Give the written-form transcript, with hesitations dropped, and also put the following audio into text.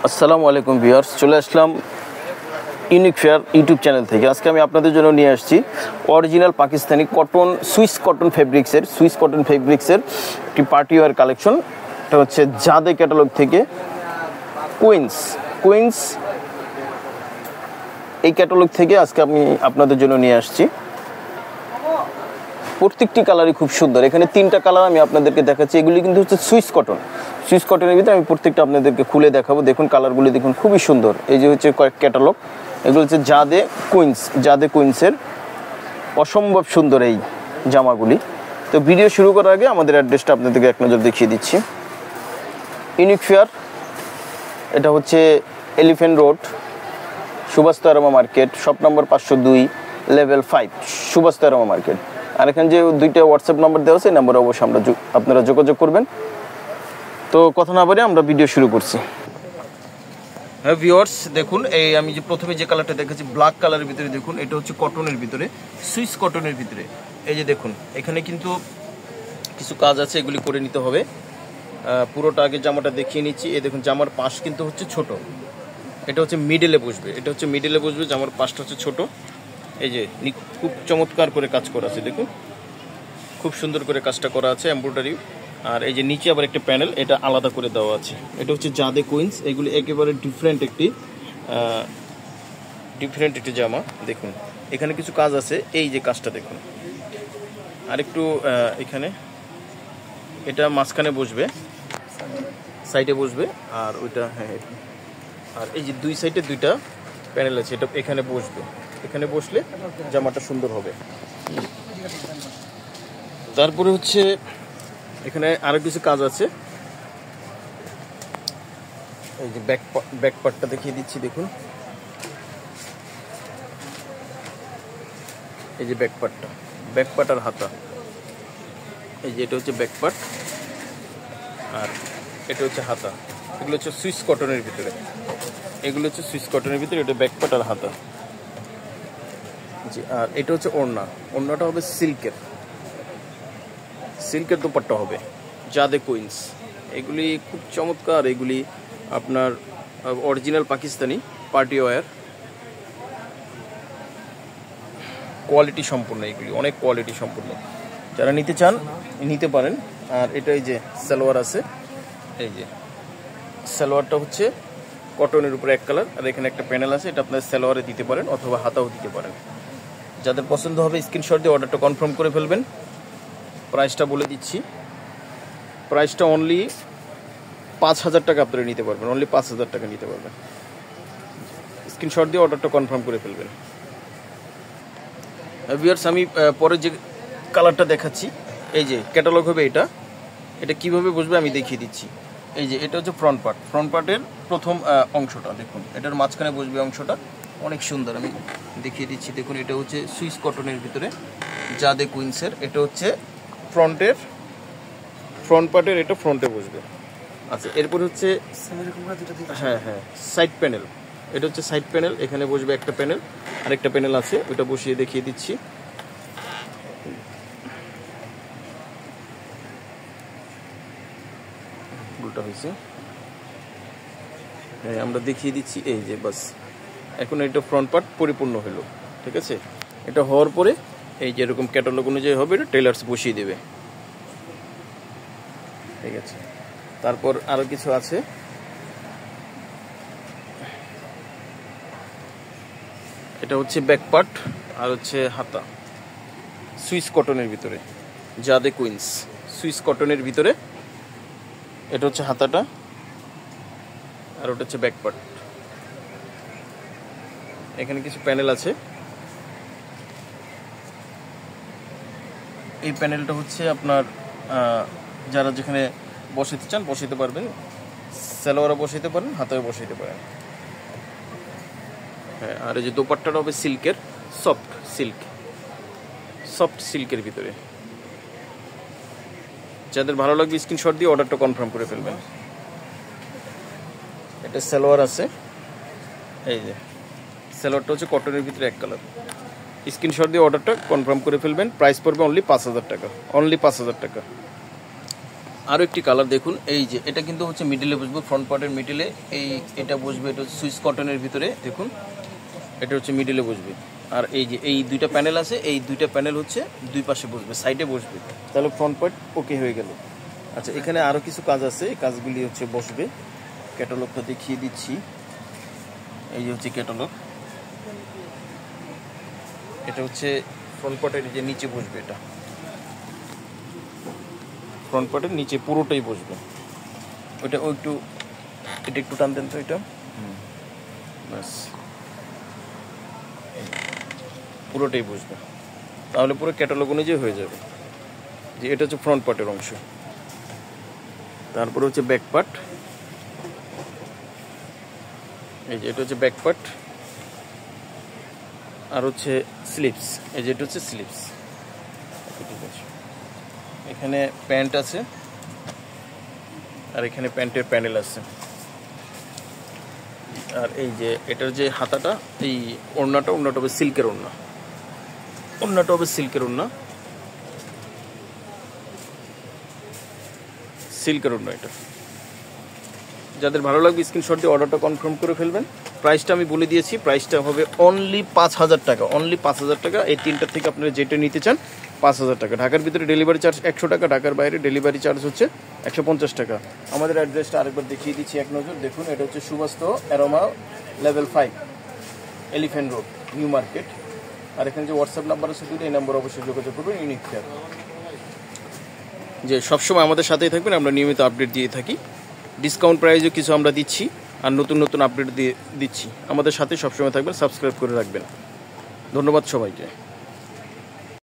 আসসালামু আলাইকুম ভিউয়ার্স, চলে আসলাম ইউনিক ফেয়ার ইউটিউব চ্যানেল থেকে। আজকে আমি আপনাদের জন্য নিয়ে আসছি original Pakistani cotton Swiss cotton ফেব্রিক্সের একটি পার্টি ওয়্যার কালেকশন। এটা হচ্ছে জাদে ক্যাটালগ থেকে কুইন্স এই ক্যাটালগ থেকে আজকে আমি আপনাদের জন্য নিয়ে আসছি। প্রত্যেকটি কালারই খুব সুন্দর। এখানে 3টা কালার আমি আপনাদেরকে দেখাচ্ছি। এগুলি কিন্তু হচ্ছে সুইস কটনের ভিতরে আমি প্রত্যেকটা আপনাদেরকে খুলে দেখাবো। দেখুন কালারগুলি দেখুন, খুবই সুন্দর। এই যে হচ্ছে কয়েক ক্যাটালগ, এগুলো হচ্ছে জাদে কুইন্সের অসম্ভব সুন্দর এই জামাগুলি। তো ভিডিও শুরু করার আগে আমাদের অ্যাড্রেসটা আপনাদেরকে এক নজর দেখিয়ে দিচ্ছি। ইউনিক ফেয়ার, এটা হচ্ছে এলিফ্যান্ট রোড, সুভাষ তারামা মার্কেট, শপ নম্বর 502, লেভেল 5, সুভাষ তারামা মার্কেট। আর এখানে যে 2টা হোয়াটসঅ্যাপ নাম্বার দেওয়া আছে, এই নাম্বারে অবশ্যই আপনারা যোগাযোগ করবেন। তো কথা না বলে আমরা ভিডিও শুরু করছি। হ্যাঁ ভিউয়ার্স, দেখুন এই আমি যে প্রথমে যে কালারটা দেখেছি ব্ল্যাক কালারের ভিতরে, দেখুন এটা হচ্ছে কটনের ভিতরে, সুইস কটনের ভিতরে। এই যে দেখুন এখানে কিন্তু কিছু কাজ আছে, এগুলি করে নিতে হবে। পুরোটা আগে জামাটা দেখিয়ে নিচ্ছি। এই দেখুন জামার পাশ কিন্তু হচ্ছে ছোট, এটা হচ্ছে মিডলে বসবে, জামার পাশটা হচ্ছে ছোট। এই যে খুব চমৎকার করে কাজ করা আছে, দেখুন খুব সুন্দর করে কাজটা করা আছে, এমব্রয়ডারি। আর এই যে নিচে আবার একটা প্যানেল, এটা আলাদা করে দেওয়া আছে। এটা হচ্ছে জাদে কুইন্স, এগুলি একেবারে ডিফারেন্ট একটি জামা। দেখুন এখানে কিছু কাজ আছে, এই যে কাজটা দেখুন। আর একটু এখানে এটা মাঝখানে বসবে, সাইডে বসবে, আর ওইটা হ্যাঁ, আর এই যে দুই সাইডে 2টা প্যানেল আছে, এটা এখানে বসবে। এখানে বসলে জামাটা সুন্দর হবে। তারপরে হচ্ছে এখানে আরো কিছু কাজ আছে। এই যে ব্যাক পার্টটা দেখিয়ে দিচ্ছি, দেখুন এই যে ব্যাক পার্ট আর হাতা। এই যে এটা হচ্ছে ব্যাক পার্ট আর এটা হচ্ছে হাতা। এগুলো হচ্ছে সুইস কটনের ভিতরে, এটা ব্যাক পার্ট আর হাতা। জি, আর এটা হচ্ছে ওড়নাটা হবে সিল্কের দোপাট্টা হবে, জাদে কুইন্স। এগুলি খুব চমৎকার, এগুলি আপনার original Pakistani party wear, quality সম্পূর্ণ, এগুলি অনেক কোয়ালিটি সম্পূর্ণ। যারা নিতে চান নিতে পারেন। আর এটা এই যে সালোয়ার আছে, এই যে সালোয়ারটা হচ্ছে কটনের উপরে এক কালার, আর এখানে একটা প্যানেল আছে, এটা আপনার সালোয়ারে দিতে পারেন অথবা হাতাও দিতে পারেন। যাদের পছন্দ হবে স্ক্রিনশট দিয়ে অর্ডারটা কনফার্ম করে ফেলবেন। প্রাইসটা বলে দিচ্ছি, প্রাইসটা অনলি 5,000 টাকা আপনারা নিতে পারবেন, অনলি 5,000 টাকা নিতে পারবেন। স্ক্রিনশট দিয়ে অর্ডারটা কনফার্ম করে ফেলবেন। ভিউয়ার্স, আমি পরে যে কালারটা দেখাচ্ছি, এই যে ক্যাটালগ হবে, এটা কিভাবে বসবে আমি দেখিয়ে দিচ্ছি। এই যে এটা হচ্ছে ফ্রন্ট পার্টের প্রথম অংশটা, দেখুন এটার মাঝখানে বসবে অংশটা, অনেক সুন্দর। আমি দেখিয়ে দিচ্ছি, দেখুন এটা হচ্ছে সুইস কটনের ভিতরে জাদে কুইন্সের। এটা হচ্ছে ফ্রন্ট পার্টের এটা ফ্রন্টে বসবে। আচ্ছা, এরপর হচ্ছে হ্যাঁ সাইড প্যানেল, এটা হচ্ছে সাইড প্যানেল, এখানে বসবে একটা প্যানেল, আরেকটা প্যানেল আছে, ওটা বসিয়ে দেখিয়ে দিচ্ছি। উল্টা হয়েছে, হ্যাঁ আমরা দেখিয়ে দিচ্ছি। এই যে বাস, এখন এটা ফ্রন্ট পার্ট পরিপূর্ণ হলো, ঠিক আছে। এটা হওয়ার পরে এই যে এরকম ক্যাটালগ অনুযায়ী হবে, এটা টেলার্স বসিয়ে দেবে, ঠিক আছে। তারপর আরো কিছু আছে, এটা হচ্ছে ব্যাক পার্ট আর হচ্ছে হাতা, সুইস কটনের ভিতরে জাদে কুইন্স, সুইস কটনের ভিতরে। এটা হচ্ছে হাতাটা আর ওটা হচ্ছে ব্যাক পার্ট। এখানে কিছু প্যানেল আছে, এই প্যানেলটা হচ্ছে আপনার যারা যেখানে বসাতে চান বসাতে পারবেন, সালোয়ারে বসাতে পারেন, হাতায় বসাতে পারেন। হ্যাঁ, আর এই যে দোপাট্টাটা হবে সিল্কের, সফট সিল্কের ভিতরে। যাদের ভালো লাগবে স্ক্রিনশট দিয়ে অর্ডারটা কনফার্ম করে ফেলবেন। এটা সালোয়ার আছে, এই যে সালোয়ারটা হচ্ছে কটনের ভিতরে এক কালার। স্ক্রিনশট দিয়ে অর্ডারটা কনফার্ম করে ফেলবেন। প্রাইস পড়বে অনলি 5,000 টাকা, অনলি 5,000 টাকা। আরও একটি কালার দেখুন, এই যে এটা কিন্তু হচ্ছে মিডিলে বসবে, ফ্রন্ট পার্টের মিডিলে এটা বসবে, এটা হচ্ছে সুইস কটনের ভিতরে দেখুন, এটা হচ্ছে মিডিলে বসবে। আর এই যে এই দুইটা প্যানেল আছে, এই দুইটা প্যানেল হচ্ছে দুই পাশে বসবে, সাইডে বসবে, তাহলে ফ্রন্ট পার্ট ওকে হয়ে গেল। আচ্ছা, এখানে আরও কিছু কাজ আছে, এই কাজগুলি হচ্ছে বসবে, ক্যাটালগটা দেখিয়ে দিচ্ছি। এই যে হচ্ছে ক্যাটালগ, এটা হচ্ছে ফ্রন্ট পার্টের যে নিচে বসবে, এটা ফ্রন্ট পার্টের নিচে পুরোটাই বসবে। ওইটা এটা একটু টান দেন তো, এটা ব্যাস পুরোটাই বসবে, তাহলে পুরো ক্যাটালগ অনুযায়ী হয়ে যাবে। যে এটা হচ্ছে ফ্রন্ট পার্টের অংশ, তারপরে হচ্ছে ব্যাক পার্ট, এই যে এটা হচ্ছে ব্যাক পার্ট, আর হচ্ছে স্লিপস, এই যে এটা হচ্ছে স্লিপস। ঠিক আছে, এখানে প্যান্ট আছে, আর এখানে প্যান্টের প্যানেল আছে। আর এই যে এটার যে হাতাটা, এই ওড়নাটা হবে সিল্কের ওড়না, হবে সিল্কের ওড়না, এটা। যাদের ভালো লাগবে স্ক্রিনশট দিয়ে অর্ডারটা কনফার্ম করে ফেলবেন। প্রাইসটা আমি বলে দিয়েছি, প্রাইসটা হবে অনলি 5,000 টাকা, অনলি 5,000 টাকা। এই তিনটার থেকে আপনারা যেটা নিতে চান 5,000 টাকা। ঢাকার ভিতরে ডেলিভারি চার্জ 100 টাকা, ঢাকার বাইরে ডেলিভারি চার্জ হচ্ছে 150 টাকা। আমাদের অ্যাড্রেসটা আরেকবার দেখিয়ে দিচ্ছি এক নজর দেখুন, এটা হচ্ছে Suvastu aroma level 5, Elephant Road, New Market. আর এখানে যে হোয়াটসঅ্যাপ নাম্বার আছে দুটো, এই নাম্বার অবশ্যই যোগাযোগ করবেন। ইউনিক ফেয়ার, যে সবসময় আমাদের সাথেই থাকবেন, আমরা নিয়মিত আপডেট দিয়ে থাকি। ডিসকাউন্ট প্রাইসও কিছু আমরা দিচ্ছি, আর নতুন আপডেট দিচ্ছি। আমাদের সাথে সবসময় থাকবেন, সাবস্ক্রাইব করে রাখবেন। ধন্যবাদ সবাইকে।